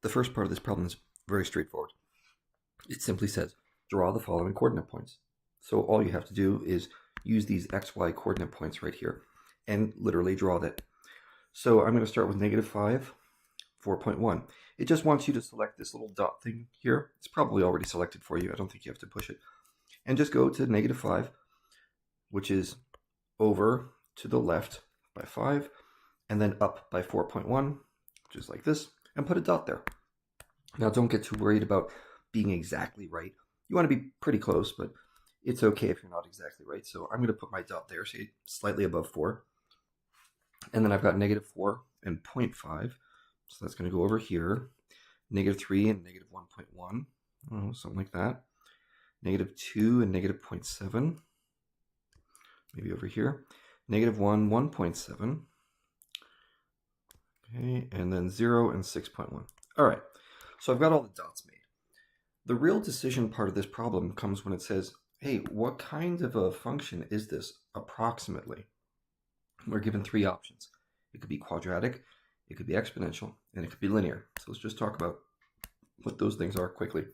The first part of this problem is very straightforward. It simply says, draw the following coordinate points. So all you have to do is use these xy coordinate points right here and literally draw that. So I'm going to start with -5, 4.1. It just wants you to select this little dot thing here. It's probably already selected for you. I don't think you have to push it. And just go to -5, which is over to the left by 5, and then up by 4.1, which is like this, and put a dot there. Now don't get too worried about being exactly right. You want to be pretty close, but it's okay if you're not exactly right. So I'm going to put my dot there, say slightly above 4. And then I've got -4 and 0.5. So that's going to go over here. -3 and -1.1, something like that. -2 and -0.7. Maybe over here. -1, 1.7. Okay, and then 0 and 6.1. All right, so I've got all the dots made. The real decision part of this problem comes when it says, hey, what kind of a function is this approximately? We're given 3 options. It could be quadratic, it could be exponential, and it could be linear. So let's just talk about what those things are quickly.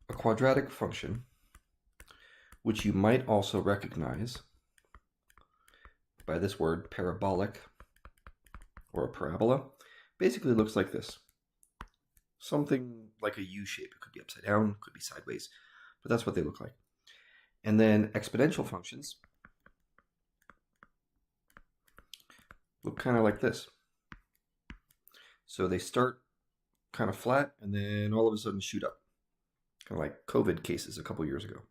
A quadratic function, which you might also recognize by this word parabolic or a parabola, basically looks like this. Something like a U shape. It could be upside down, could be sideways, but that's what they look like. And then exponential functions look kind of like this. So they start kind of flat and then all of a sudden shoot up, kind of like COVID cases a couple years ago.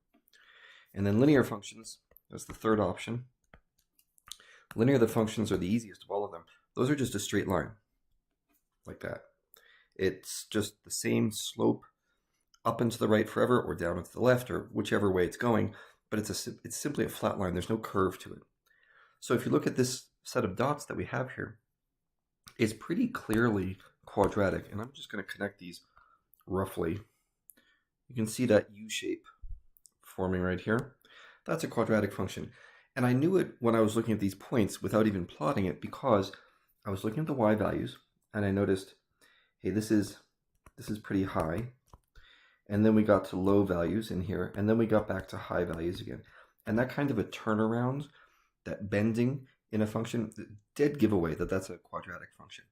And then linear functions, that's the third option. Linear the functions are the easiest of all of them. Those are just a straight line, like that. It's just the same slope up and to the right forever, or down and to the left, or whichever way it's going, but it's simply a flat line. There's no curve to it. So if you look at this set of dots that we have here, it's pretty clearly quadratic, and I'm just going to connect these roughly. You can see that U shape forming right here. That's a quadratic function. And I knew it when I was looking at these points without even plotting it, because I was looking at the y values and I noticed, hey, this is pretty high. And then we got to low values in here, and then we got back to high values again. And that kind of a turnaround, that bending in a function, did give away that that's a quadratic function.